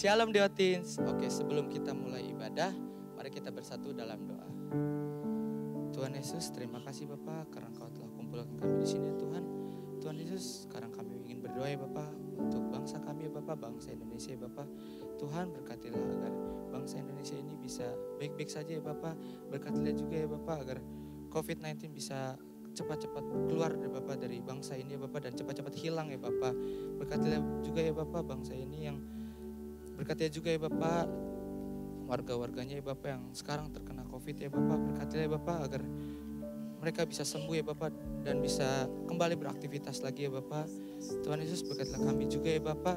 Shalom Deotins. Oke, sebelum kita mulai ibadah, mari kita bersatu dalam doa. Tuhan Yesus, terima kasih Bapak karena Kau telah kumpulkan kami di sini ya Tuhan. Tuhan Yesus, sekarang kami ingin berdoa ya Bapak untuk bangsa kami ya Bapak, bangsa Indonesia ya Bapak. Tuhan berkatilah agar bangsa Indonesia ini bisa baik-baik saja ya Bapak. Berkatilah juga ya Bapak agar COVID-19 bisa cepat-cepat keluar dari Bapak dari bangsa ini ya Bapak dan cepat-cepat hilang ya Bapak. Berkatilah juga ya Bapak bangsa ini yang berkatilah juga ya Bapak warga-warganya ya Bapak yang sekarang terkena COVID ya Bapak. Berkatilah ya Bapak agar mereka bisa sembuh ya Bapak dan bisa kembali beraktivitas lagi ya Bapak. Tuhan Yesus berkatilah kami juga ya Bapak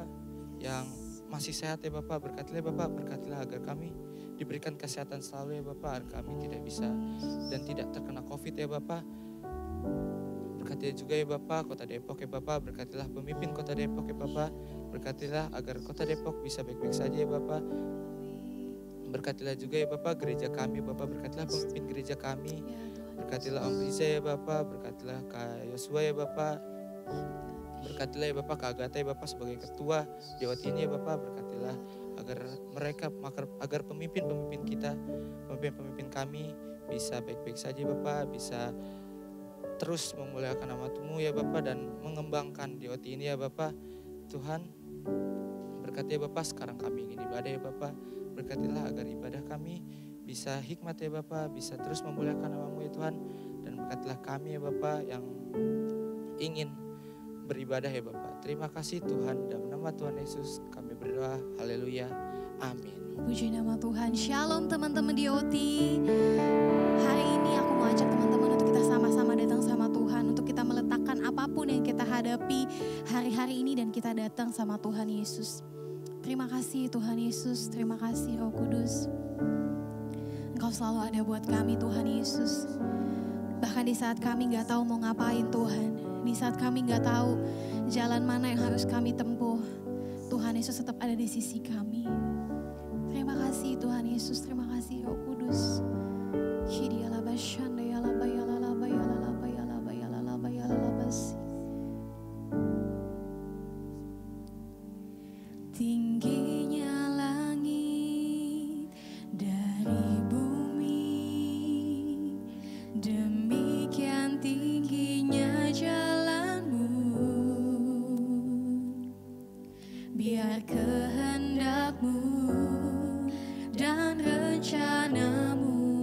yang masih sehat ya Bapak. Berkatilah ya Bapak, berkatilah agar kami diberikan kesehatan selalu ya Bapak, agar kami tidak bisa dan tidak terkena COVID ya Bapak. Berkatilah juga ya Bapak Kota Depok ya Bapak, berkatilah pemimpin Kota Depok ya Bapak. Berkatilah agar Kota Depok bisa baik-baik saja ya Bapak. Berkatilah juga ya Bapak gereja kami ya Bapak, berkatilah pemimpin gereja kami. Berkatilah Om Riza ya Bapak, berkatilah Kak Yosua ya Bapak. Berkatilah ya Bapak Kak Agatha ya Bapak sebagai ketua Jawa Timur ya Bapak. Berkatilah agar mereka, agar pemimpin-pemimpin kita, pemimpin-pemimpin kami bisa baik-baik saja Bapak, bisa terus memuliakan nama Tuhan ya Bapak dan mengembangkan Jawa Timur ya Bapak. Tuhan berkati ya Bapak, sekarang kami ingin ibadah ya Bapak. Berkatilah agar ibadah kami bisa hikmat ya Bapak, bisa terus memuliakan nama-Mu ya Tuhan. Dan berkatilah kami ya Bapak yang ingin beribadah ya Bapak. Terima kasih Tuhan, dalam nama Tuhan Yesus kami berdoa, haleluya, amin. Puji nama Tuhan. Shalom teman-teman DOT. Hari ini aku mau ajak teman-teman untuk kita sama-sama datang sama Tuhan, untuk kita meletakkan apapun yang kita hadapi hari-hari ini dan kita datang sama Tuhan Yesus. Terima kasih Tuhan Yesus, terima kasih Roh Kudus. Engkau selalu ada buat kami Tuhan Yesus. Bahkan di saat kami gak tahu mau ngapain Tuhan, di saat kami gak tahu jalan mana yang harus kami tempuh, Tuhan Yesus tetap ada di sisi kami. Terima kasih Tuhan Yesus, terima kasih Roh Kudus. Tingginya langit dari bumi, demikian tingginya jalanmu. Biar kehendakmu dan rencanamu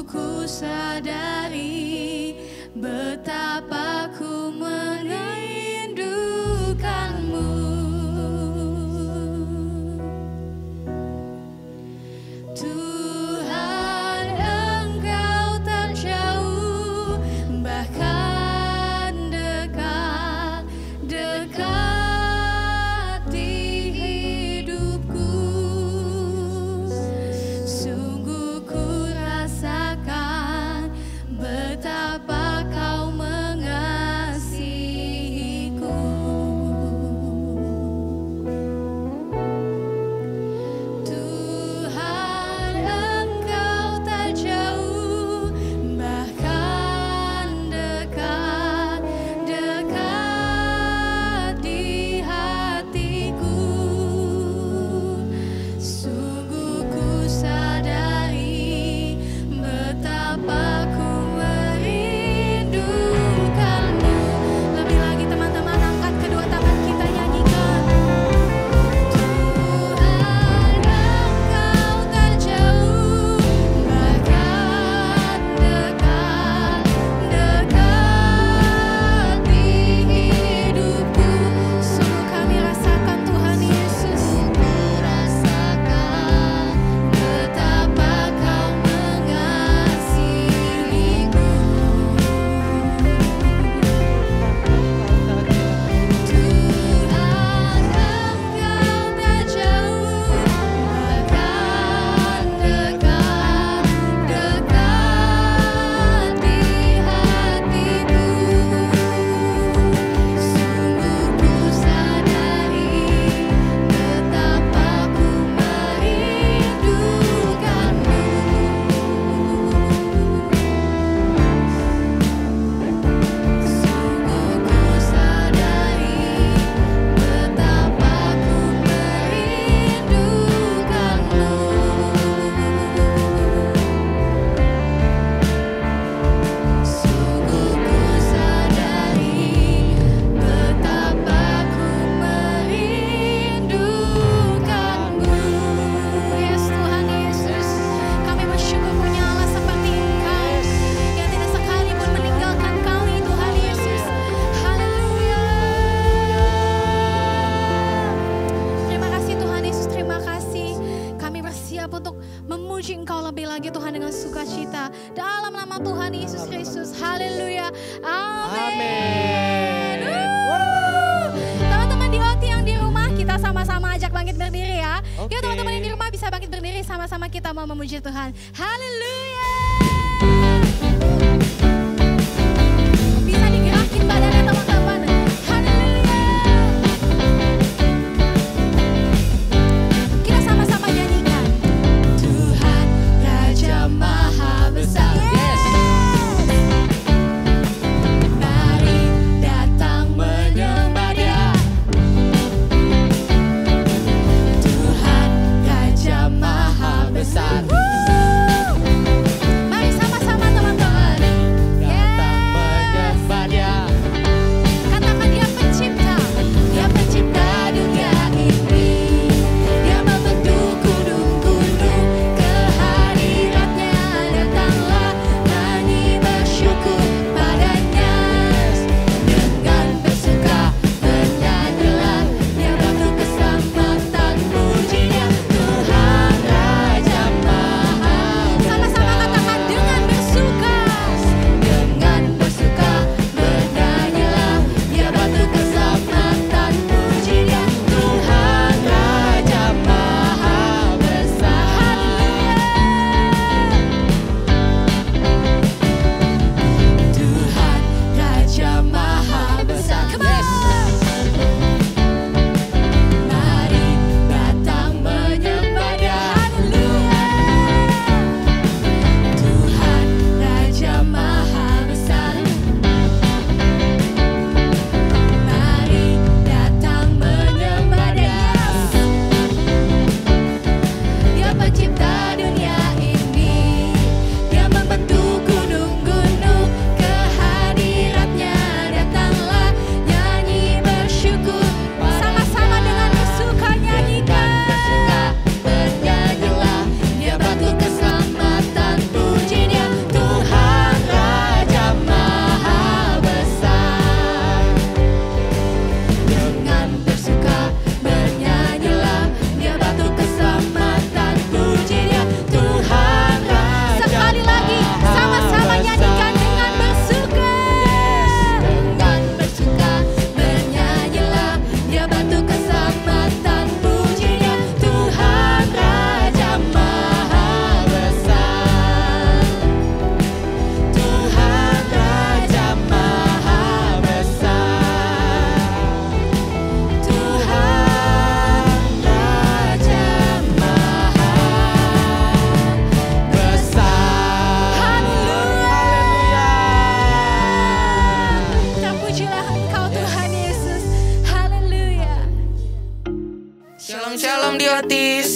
Sungguh ku sadari betapa ku merindukanmu. Tuhan, Engkau tak jauh, bahkan dekat di hidupku. Sungguh ku rasakan betapa Kau mengasihiku. Tuhan, Engkau tak jauh, bahkan dekat di hatiku. Sungguh ku sadari betapa ku merindukanmu. Lebih lagi teman-teman, angkat kedua tangan kita nyanyikan. Tuhan, Engkau tak jauh, bahkan dekat di hidupku. Sungguh kami rasakan Tuhan Yesus, rasakan betapa Kau mengasihiku. Tuhan, Engkau tak jauh, bahkan dekat di hatiku. Sungguh ku sadari betapa ku merindukanmu. Sungguh ku sadari betapa ku merindukanmu. Sungguh ku sadari betapa ku merindukanmu. Yes Tuhan Yesus, kami bersyukur punya Allah seperti Engkau yang tidak sekalipun meninggalkan kami Tuhan Yesus. Haleluya. Terima kasih Tuhan Yesus, terima kasih. Kami bersiap untuk memuji Engkau lebih lagi Tuhan dengan sukacita dalam nama Tuhan Yesus Kristus. Haleluya. Amin. Teman-teman di OT yang di rumah, kita sama-sama ajak bangkit berdiri ya. Yuk teman-teman yang di rumah bisa bangkit berdiri, sama-sama kita mau memuji Tuhan. Haleluya. Bisa digerakin badannya teman-teman. Haleluya. Kita sama-sama nyanyikan. Tuhan Raja Maha Besar. Mari datang menyembah Dia. Tuhan Raja Maha Besar. Mari sama-sama teman-teman. Datang menyembah Dia. Katakan Dia pencipta. Dia pencipta dunia ini. Dia membentuk gunung-gunung. Kehadiratnya datanglah, nyanyi bersyukur padanya. Dengan bersuka bernyanyilah, Dia batu keselamatan pujinya. Tuhan Raja Maha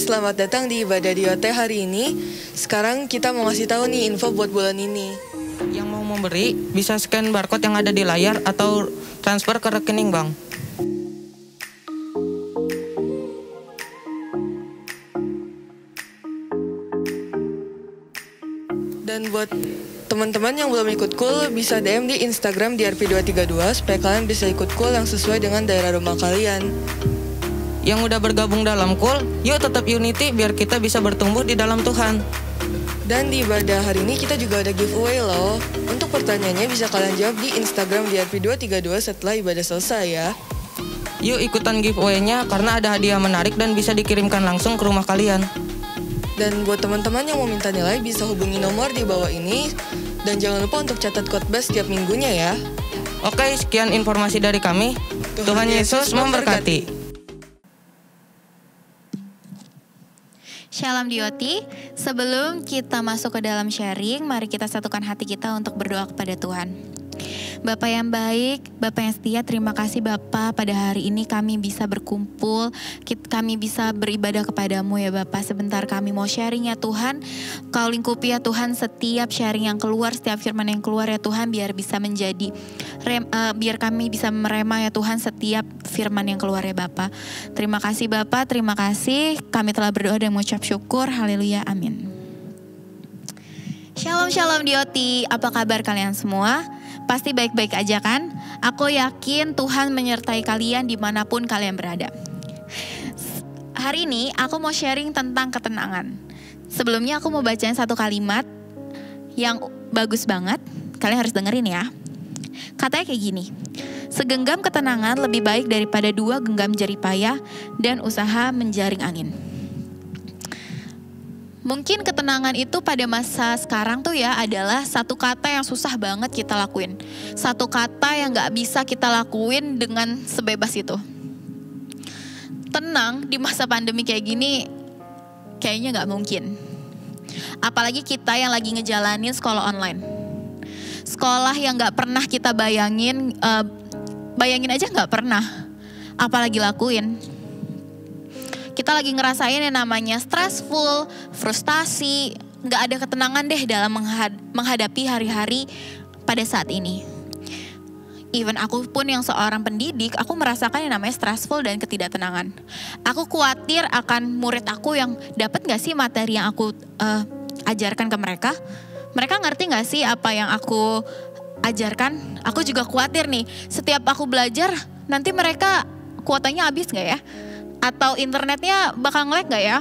selamat datang di Ibadah di OT hari ini. Sekarang kita mau ngasih tahu nih info buat bulan ini. Yang mau memberi bisa scan barcode yang ada di layar atau transfer ke rekening bank. Dan buat teman-teman yang belum ikut cool, bisa DM di Instagram di RP232 supaya kalian bisa ikut cool yang sesuai dengan daerah rumah kalian. Yang udah bergabung dalam cool, yuk tetap unity biar kita bisa bertumbuh di dalam Tuhan. Dan di ibadah hari ini kita juga ada giveaway loh. Untuk pertanyaannya bisa kalian jawab di Instagram di RP232 setelah ibadah selesai ya. Yuk ikutan giveaway-nya karena ada hadiah menarik dan bisa dikirimkan langsung ke rumah kalian. Dan buat teman-teman yang mau minta nilai bisa hubungi nomor di bawah ini. Dan jangan lupa untuk catat khotbah setiap minggunya ya. Oke, sekian informasi dari kami. Tuhan Yesus memberkati. Shalom Dioti, sebelum kita masuk ke dalam sharing, mari kita satukan hati kita untuk berdoa kepada Tuhan. Bapa yang baik, Bapa yang setia, terima kasih Bapa pada hari ini kami bisa berkumpul, kami bisa beribadah kepadamu ya Bapa. Sebentar kami mau sharing ya Tuhan, Kau lingkupi ya Tuhan setiap sharing yang keluar, setiap firman yang keluar ya Tuhan, biar bisa menjadi, biar kami bisa merema ya Tuhan setiap firman yang keluar ya Bapa. Terima kasih Bapa, terima kasih, kami telah berdoa dan mengucap syukur, haleluya, amin. Shalom shalom Dioti, apa kabar kalian semua? Pasti baik-baik aja kan? Aku yakin Tuhan menyertai kalian dimanapun kalian berada. Hari ini aku mau sharing tentang ketenangan. Sebelumnya aku mau bacain satu kalimat yang bagus banget. Kalian harus dengerin ya. Katanya kayak gini. Segenggam ketenangan lebih baik daripada 2 genggam jeripaya dan usaha menjaring angin. Mungkin ketenangan itu pada masa sekarang tuh ya adalah satu kata yang susah banget kita lakuin. Satu kata yang gak bisa kita lakuin dengan sebebas itu. Tenang di masa pandemi kayak gini kayaknya gak mungkin. Apalagi kita yang lagi ngejalanin sekolah online. Sekolah yang gak pernah kita bayangin, bayangin aja gak pernah. Apalagi lakuin. Kita lagi ngerasain yang namanya stressful, frustasi, gak ada ketenangan deh dalam menghadapi hari-hari pada saat ini. Even aku pun yang seorang pendidik, aku merasakan yang namanya stressful dan ketidaktenangan. Aku khawatir akan murid aku yang dapat gak sih materi yang aku ajarkan ke mereka. Mereka ngerti gak sih apa yang aku ajarkan? Aku juga khawatir nih, setiap aku belajar nanti mereka kuotanya habis gak ya? Atau internetnya bakal nge-lag gak ya?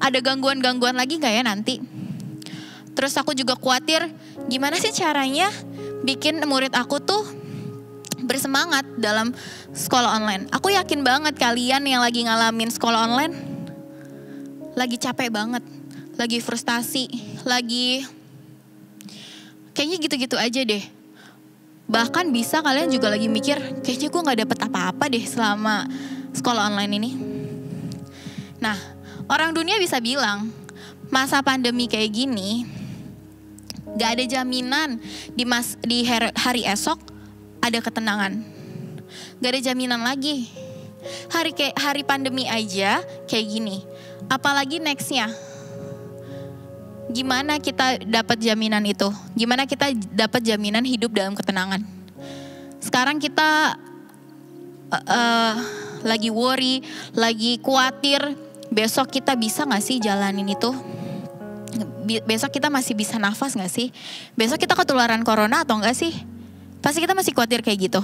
Ada gangguan-gangguan lagi gak ya nanti? Terus aku juga khawatir gimana sih caranya bikin murid aku tuh bersemangat dalam sekolah online. Aku yakin banget kalian yang lagi ngalamin sekolah online lagi capek banget, lagi frustasi, lagi kayaknya gitu-gitu aja deh. Bahkan bisa kalian juga lagi mikir kayaknya gue gak dapet apa-apa deh selama sekolah online ini. Nah, orang dunia bisa bilang masa pandemi kayak gini gak ada jaminan di hari esok ada ketenangan. Gak ada jaminan lagi. Hari pandemi aja kayak gini, apalagi nextnya. Gimana kita dapat jaminan itu? Gimana kita dapat jaminan hidup dalam ketenangan? Sekarang kita lagi worry, lagi khawatir, besok kita bisa gak sih jalanin itu? Besok kita masih bisa nafas gak sih? Besok kita ketularan corona atau enggak sih? Pasti kita masih khawatir kayak gitu.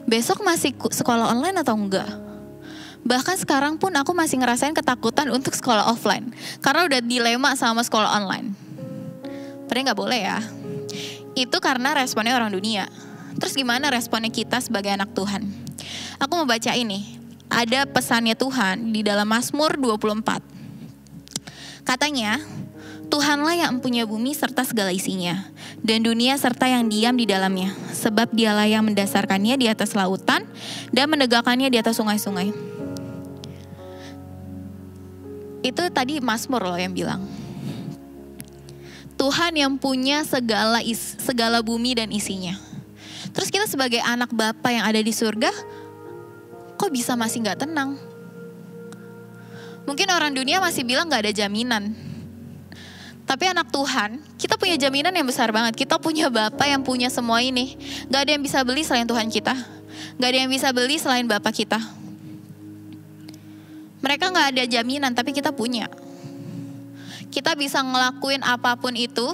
Besok masih sekolah online atau enggak? Bahkan sekarang pun aku masih ngerasain ketakutan untuk sekolah offline. Karena udah dilema sama sekolah online. Padahal gak boleh ya. Itu karena responnya orang dunia. Terus gimana responnya kita sebagai anak Tuhan? Aku mau baca ini. Ada pesannya Tuhan di dalam Mazmur 24. Katanya, Tuhanlah yang mempunyai bumi serta segala isinya, dan dunia serta yang diam di dalamnya. Sebab dialah yang mendasarkannya di atas lautan dan menegakkannya di atas sungai-sungai. Itu tadi Mazmur loh yang bilang. Tuhan yang punya segala bumi dan isinya. Terus kita sebagai anak Bapa yang ada di surga, kok bisa masih gak tenang? Mungkin orang dunia masih bilang gak ada jaminan. Tapi anak Tuhan, kita punya jaminan yang besar banget. Kita punya Bapa yang punya semua ini. Gak ada yang bisa beli selain Tuhan kita. Gak ada yang bisa beli selain Bapa kita. Mereka gak ada jaminan, tapi kita punya. Kita bisa ngelakuin apapun itu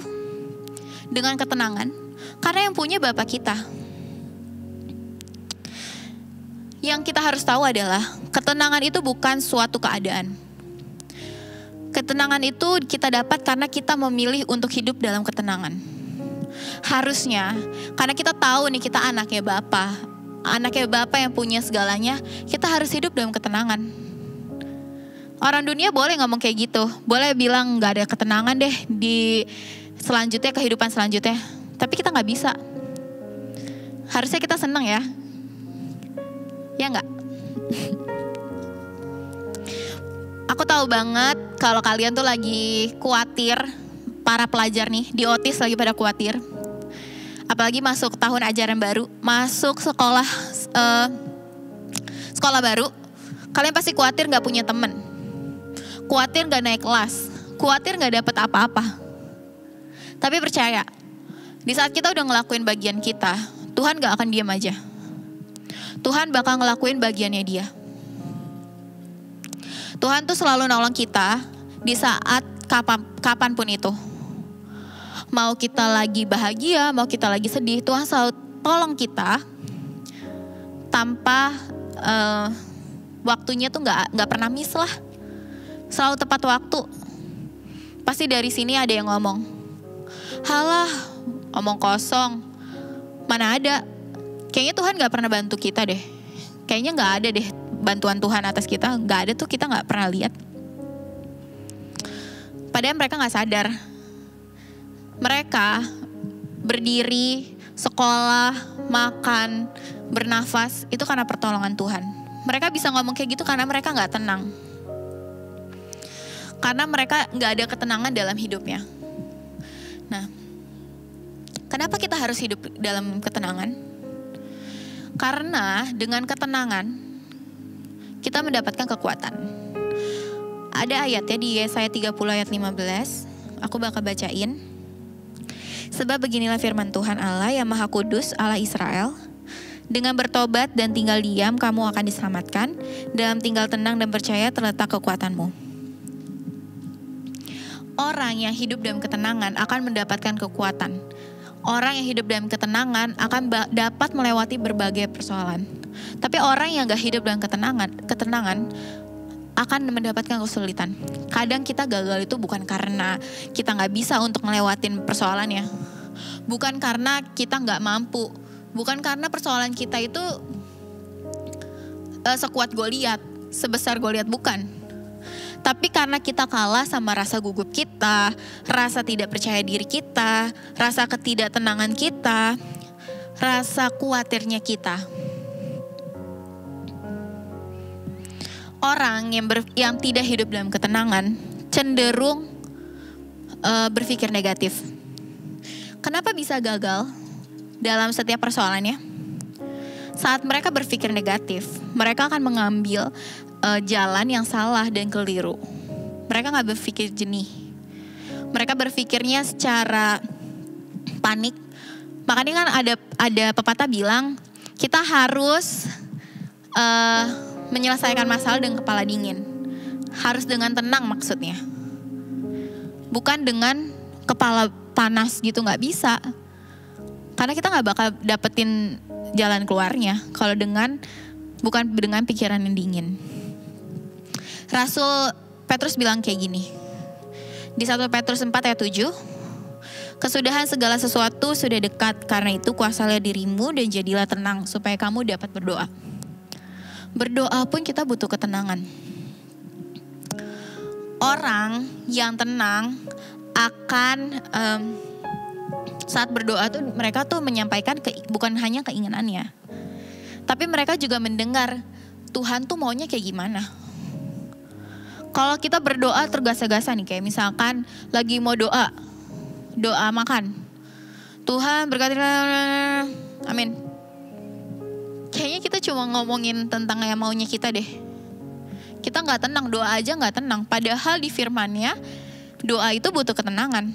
dengan ketenangan. Karena yang punya Bapa kita. Yang kita harus tahu adalah ketenangan itu bukan suatu keadaan. Ketenangan itu kita dapat karena kita memilih untuk hidup dalam ketenangan. Harusnya, karena kita tahu nih kita anaknya Bapa. Anaknya Bapa yang punya segalanya, kita harus hidup dalam ketenangan. Orang dunia boleh ngomong kayak gitu. Boleh bilang gak ada ketenangan deh di selanjutnya, kehidupan selanjutnya. Tapi kita gak bisa. Harusnya kita senang ya. Ya enggak? Aku tahu banget kalau kalian tuh lagi khawatir, para pelajar nih di OTIS lagi pada khawatir. Apalagi masuk tahun ajaran baru, masuk sekolah baru, kalian pasti khawatir gak punya temen, khawatir gak naik kelas, khawatir gak dapet apa-apa. Tapi percaya, di saat kita udah ngelakuin bagian kita, Tuhan gak akan diam aja. Tuhan bakal ngelakuin bagiannya dia. Tuhan tuh selalu nolong kita di saat kapanpun itu. Mau kita lagi bahagia, mau kita lagi sedih, Tuhan selalu tolong kita tanpa waktunya tuh nggak pernah miss lah. Selalu tepat waktu. Pasti dari sini ada yang ngomong, halah, omong kosong, mana ada. Kayaknya Tuhan nggak pernah bantu kita deh. Kayaknya nggak ada deh bantuan Tuhan atas kita, nggak ada tuh, kita nggak pernah lihat. Padahal mereka nggak sadar. Mereka berdiri, sekolah, makan, bernafas, itu karena pertolongan Tuhan. Mereka bisa ngomong kayak gitu karena mereka nggak tenang. Karena mereka nggak ada ketenangan dalam hidupnya. Nah, kenapa kita harus hidup dalam ketenangan? Karena dengan ketenangan kita mendapatkan kekuatan. Ada ayatnya di Yesaya 30 ayat 15. Aku bakal bacain. Sebab beginilah firman Tuhan Allah yang Maha Kudus, Allah Israel. Dengan bertobat dan tinggal diam kamu akan diselamatkan. Dalam tinggal tenang dan percaya terletak kekuatanmu. Orang yang hidup dalam ketenangan akan mendapatkan kekuatan. Orang yang hidup dalam ketenangan akan dapat melewati berbagai persoalan. Tapi orang yang gak hidup dalam ketenangan akan mendapatkan kesulitan. Kadang kita gagal itu bukan karena kita gak bisa untuk ngelewatin persoalannya. Bukan karena kita gak mampu. Bukan karena persoalan kita itu sekuat Goliat, sebesar Goliat, bukan. Tapi karena kita kalah sama rasa gugup kita, rasa tidak percaya diri kita, rasa ketidaktenangan kita, rasa khawatirnya kita. Orang yang tidak hidup dalam ketenangan cenderung berpikir negatif. Kenapa bisa gagal dalam setiap persoalannya? Saat mereka berpikir negatif, mereka akan mengambil jalan yang salah dan keliru. Mereka gak berpikir jernih. Mereka berpikirnya secara panik. Makanya kan ada pepatah bilang, kita harus menyelesaikan masalah dengan kepala dingin. Harus dengan tenang maksudnya. Bukan dengan kepala panas gitu, gak bisa. Karena kita gak bakal dapetin jalan keluarnya kalau bukan dengan pikiran yang dingin. Rasul Petrus bilang kayak gini. Di 1 Petrus 4 ayat 7. Kesudahan segala sesuatu sudah dekat, karena itu kuasailah dirimu dan jadilah tenang supaya kamu dapat berdoa. Berdoa pun kita butuh ketenangan. Orang yang tenang akan saat berdoa tuh mereka tuh menyampaikan bukan hanya keinginannya, tapi mereka juga mendengar Tuhan tuh maunya kayak gimana. Kalau kita berdoa tergasa-gasa nih, kayak misalkan lagi mau doa makan, Tuhan berkati, amin. Kayaknya kita cuma ngomongin tentang yang maunya kita deh. Kita nggak tenang, doa aja nggak tenang. Padahal di firman-Nya doa itu butuh ketenangan.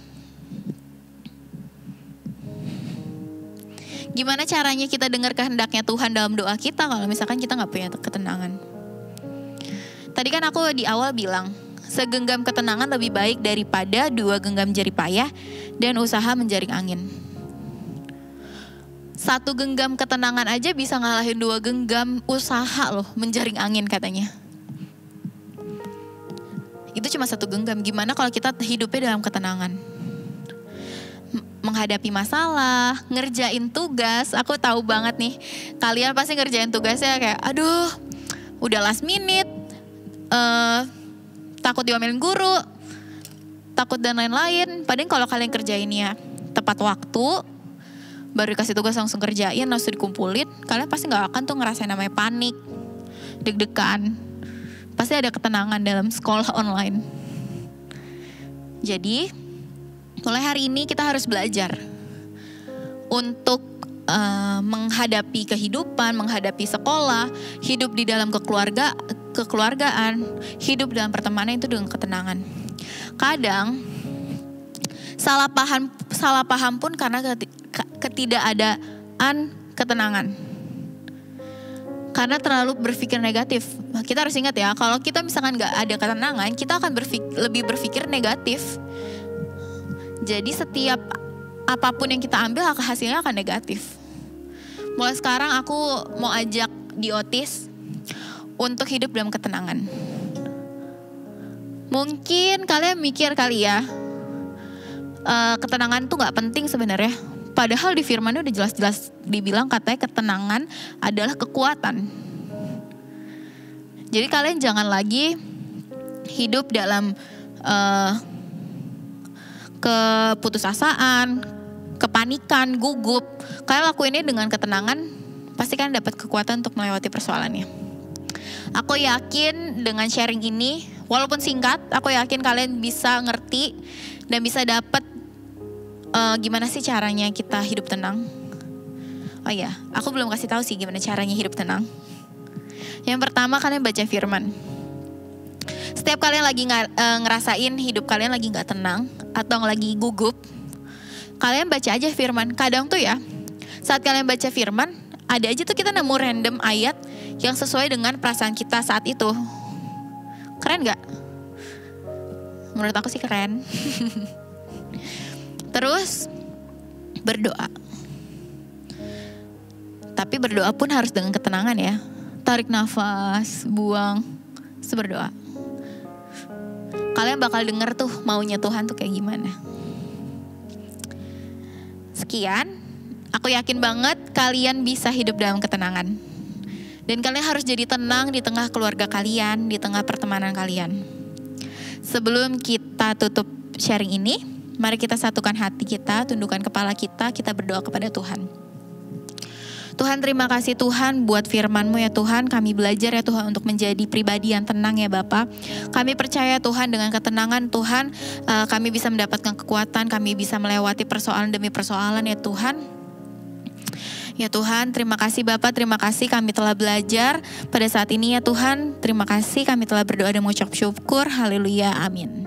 Gimana caranya kita dengar kehendaknya Tuhan dalam doa kita kalau misalkan kita nggak punya ketenangan? Tadi kan aku di awal bilang, segenggam ketenangan lebih baik daripada 2 genggam jari payah dan usaha menjaring angin. 1 genggam ketenangan aja bisa ngalahin 2 genggam usaha loh menjaring angin katanya. Itu cuma 1 genggam. Gimana kalau kita hidupnya dalam ketenangan? Menghadapi masalah, ngerjain tugas. Aku tahu banget nih, kalian pasti ngerjain tugasnya kayak, aduh, udah last minute, takut diomelin guru, takut dan lain-lain. Padahal kalau kalian kerjainnya tepat waktu, baru dikasih tugas langsung kerjain, langsung dikumpulin, kalian pasti gak akan tuh ngerasain namanya panik, deg-degan. Pasti ada ketenangan dalam sekolah online. Jadi, mulai hari ini kita harus belajar untuk menghadapi kehidupan, menghadapi sekolah, hidup di dalam kekeluargaan, hidup dalam pertemanan itu dengan ketenangan. Kadang salah paham pun karena ketidakadaan ketenangan. Karena terlalu berpikir negatif. Kita harus ingat ya, kalau kita misalkan gak ada ketenangan, kita akan lebih berpikir negatif. Jadi setiap apapun yang kita ambil, hasilnya akan negatif. Mulai sekarang aku mau ajak Diotis untuk hidup dalam ketenangan. Mungkin kalian mikir kali ya, ketenangan tuh gak penting sebenarnya. Padahal di firman-Nya udah jelas-jelas dibilang katanya ketenangan adalah kekuatan. Jadi kalian jangan lagi hidup dalam keputusasaan, kepanikan, gugup. Kalian lakuin ini dengan ketenangan, pasti kalian dapat kekuatan untuk melewati persoalannya. Aku yakin dengan sharing ini, walaupun singkat, aku yakin kalian bisa ngerti dan bisa dapat gimana sih caranya kita hidup tenang. Oh iya, aku belum kasih tahu sih gimana caranya hidup tenang. Yang pertama, kalian baca firman. Setiap kalian lagi ngerasain hidup kalian lagi gak tenang atau lagi gugup, kalian baca aja firman. Kadang tuh ya, saat kalian baca firman, ada aja tuh kita nemu random ayat yang sesuai dengan perasaan kita saat itu. Keren gak? Menurut aku sih keren. Terus berdoa. Tapi berdoa pun harus dengan ketenangan ya. Tarik nafas, buang, terus berdoa. Kalian bakal denger tuh maunya Tuhan tuh kayak gimana. Sekian, aku yakin banget kalian bisa hidup dalam ketenangan. Dan kalian harus jadi tenang di tengah keluarga kalian, di tengah pertemanan kalian. Sebelum kita tutup sharing ini, mari kita satukan hati kita, tundukkan kepala kita berdoa kepada Tuhan. Tuhan, terima kasih Tuhan buat firman-Mu ya Tuhan. Kami belajar ya Tuhan untuk menjadi pribadi yang tenang ya Bapa. Kami percaya Tuhan dengan ketenangan Tuhan, kami bisa mendapatkan kekuatan, kami bisa melewati persoalan demi persoalan ya Tuhan. Ya Tuhan, terima kasih Bapa, terima kasih kami telah belajar pada saat ini ya Tuhan. Terima kasih kami telah berdoa dan mengucap syukur. Haleluya, amin.